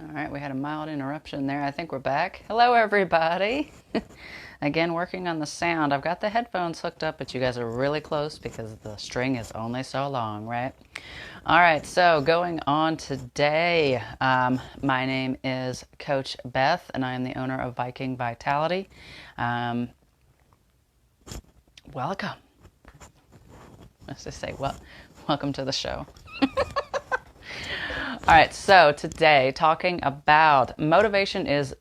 All right, we had a mild interruption there. I think we're back. Hello, everybody. Again, working on the sound. I've got the headphones hooked up, but you guys are really close because the string is only so long, right? All right, so going on today, my name is Coach Beth, and I am the owner of Viking Vitality. Welcome. Let's just say, welcome to the show. All right, so today talking about motivation is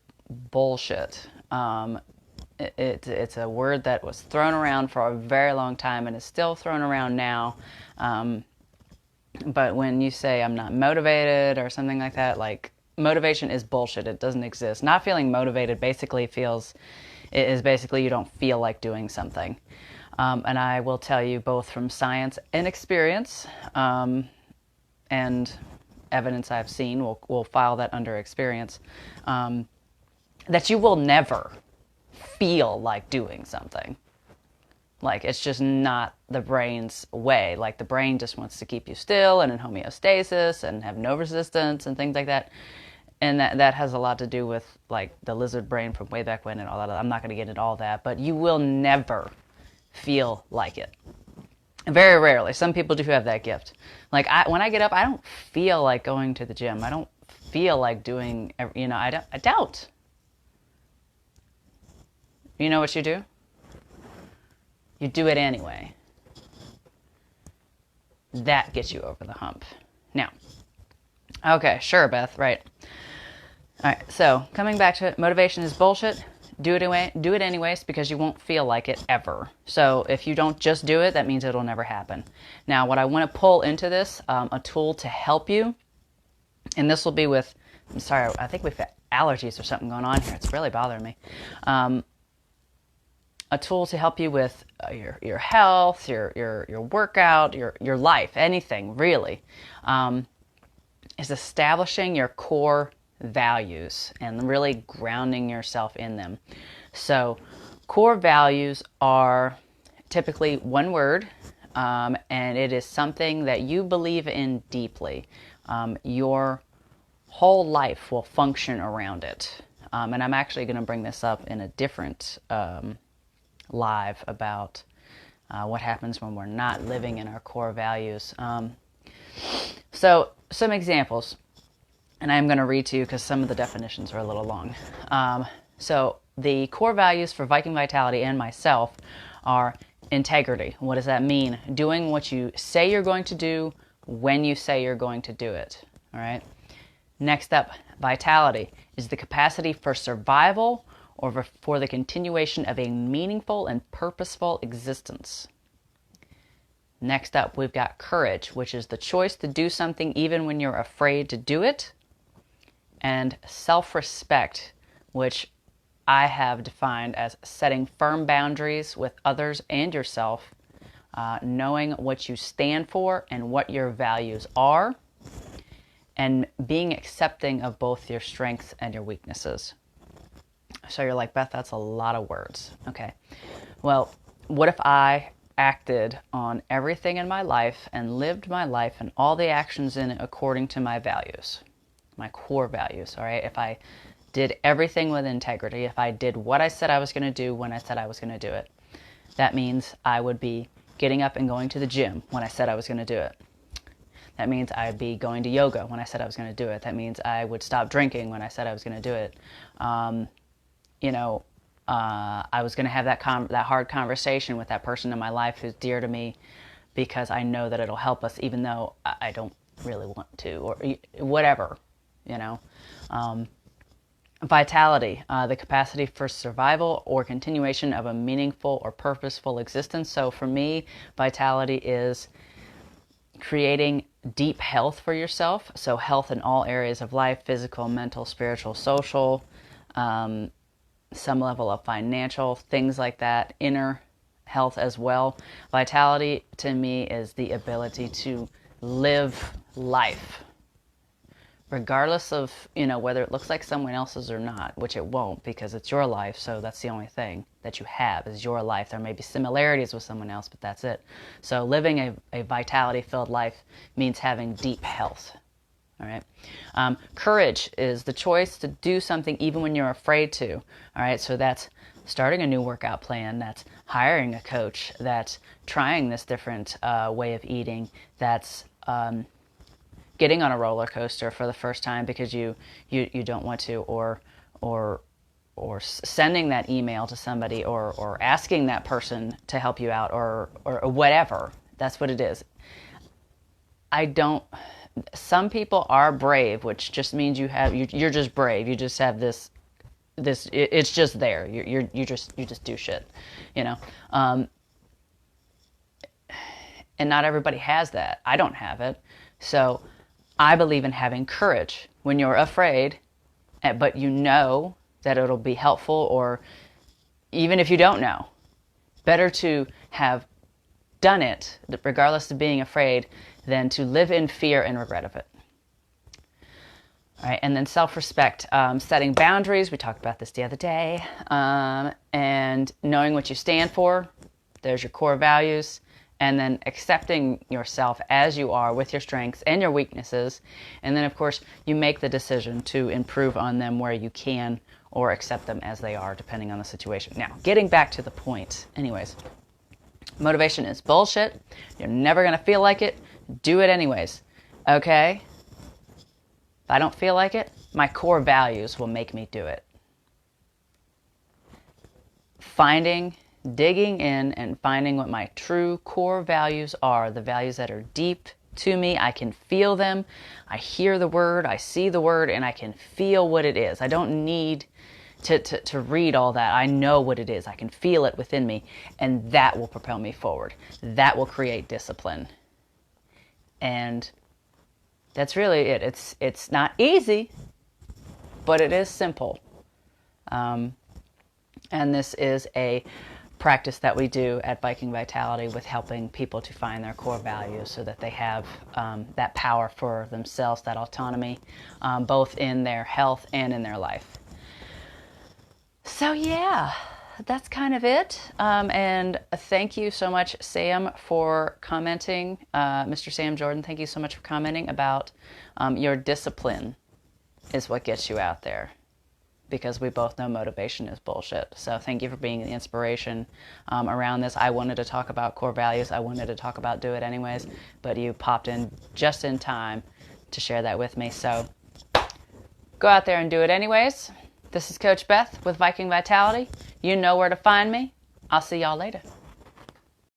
bullshit. It's a word that was thrown around for a very long time and is still thrown around now. But when you say I'm not motivated or something like that, like motivation is bullshit. It doesn't exist. Not feeling motivated basically is basically you don't feel like doing something. And I will tell you both from science and experience, and evidence I've seen, we'll file that under experience, that you will never feel like doing something. Like, it's just not the brain's way. Like, the brain just wants to keep you still and in homeostasis and have no resistance and things like that. And that has a lot to do with, like, the lizard brain from way back when and all that. I'm not going to get into all that, but you will never feel like it. Very rarely. Some people do have that gift. Like, when I get up, I don't feel like going to the gym. I don't feel like doing, I doubt. You know what you do? You do it anyway. That gets you over the hump. Now, okay, sure, Beth, right. All right, so coming back to it, motivation is bullshit. Do it anyways because you won't feel like it ever. So if you don't just do it, that means it'll never happen. Now, what I want to pull into this, a tool to help you, and this will be with, I'm sorry, I think we've got allergies or something going on here. It's really bothering me. A tool to help you with your health, your workout, your life, anything really, is establishing your core values and really grounding yourself in them. So core values are typically one word, and it is something that you believe in deeply. Your whole life will function around it. And I'm actually going to bring this up in a different live about what happens when we're not living in our core values. So some examples. And I'm going to read to you because some of the definitions are a little long. So the core values for Viking Vitality and myself are integrity. What does that mean? Doing what you say you're going to do when you say you're going to do it. All right. Next up, vitality is the capacity for survival or for the continuation of a meaningful and purposeful existence. Next up, we've got courage, which is the choice to do something even when you're afraid to do it. And self-respect, which I have defined as setting firm boundaries with others and yourself, knowing what you stand for and what your values are, and being accepting of both your strengths and your weaknesses. So you're like, Beth, that's a lot of words. Okay. Well, what if I acted on everything in my life and lived my life and all the actions in it according to my values? My core values, all right? If I did everything with integrity, if I did what I said I was going to do when I said I was going to do it, that means I would be getting up and going to the gym when I said I was going to do it. That means I'd be going to yoga when I said I was going to do it. That means I would stop drinking when I said I was going to do it. I was going to have that hard conversation with that person in my life who's dear to me because I know that it'll help us even though I don't really want to, or whatever. Vitality, the capacity for survival or continuation of a meaningful or purposeful existence. So for me, vitality is creating deep health for yourself. So health in all areas of life, physical, mental, spiritual, social, some level of financial, things like that, inner health as well. Vitality to me is the ability to live life regardless of, whether it looks like someone else's or not, which it won't because it's your life. So that's the only thing that you have is your life. There may be similarities with someone else, but that's it. So living a vitality-filled life means having deep health. All right. Courage is the choice to do something even when you're afraid to. All right. So that's starting a new workout plan. That's hiring a coach. That's trying this different way of eating. That's getting on a roller coaster for the first time because you don't want to, or sending that email to somebody, or asking that person to help you out, or whatever. That's what it is. Some people are brave, which just means you're just brave. You just have this it's just there. You just do shit, you know. And not everybody has that. I don't have it. So I believe in having courage when you're afraid, but you know that it'll be helpful, or even if you don't know, better to have done it, regardless of being afraid, than to live in fear and regret of it. All right, and then self-respect, setting boundaries. We talked about this the other day, and knowing what you stand for. There's your core values. And then accepting yourself as you are, with your strengths and your weaknesses. And then, of course, you make the decision to improve on them where you can, or accept them as they are, depending on the situation. Now, getting back to the point. Anyways, motivation is bullshit. You're never going to feel like it. Do it anyways. Okay? If I don't feel like it, my core values will make me do it. Digging in and finding what my true core values are, the values that are deep to me. I can feel them. I hear the word, I see the word, and I can feel what it is. I don't need to read all that. I know what it is. I can feel it within me, and that will propel me forward. That will create discipline. And that's really it. It's not easy, but it is simple. And this is a practice that we do at Viking Vitality, with helping people to find their core values so that they have that power for themselves, that autonomy, both in their health and in their life. So yeah, that's kind of it. And thank you so much, Sam, for commenting. Mr. Sam Jordan, thank you so much for commenting about your discipline is what gets you out there. Because we both know motivation is bullshit. So thank you for being the inspiration around this. I wanted to talk about core values. I wanted to talk about do it anyways, but you popped in just in time to share that with me. So go out there and do it anyways. This is Coach Beth with Viking Vitality. You know where to find me. I'll see y'all later.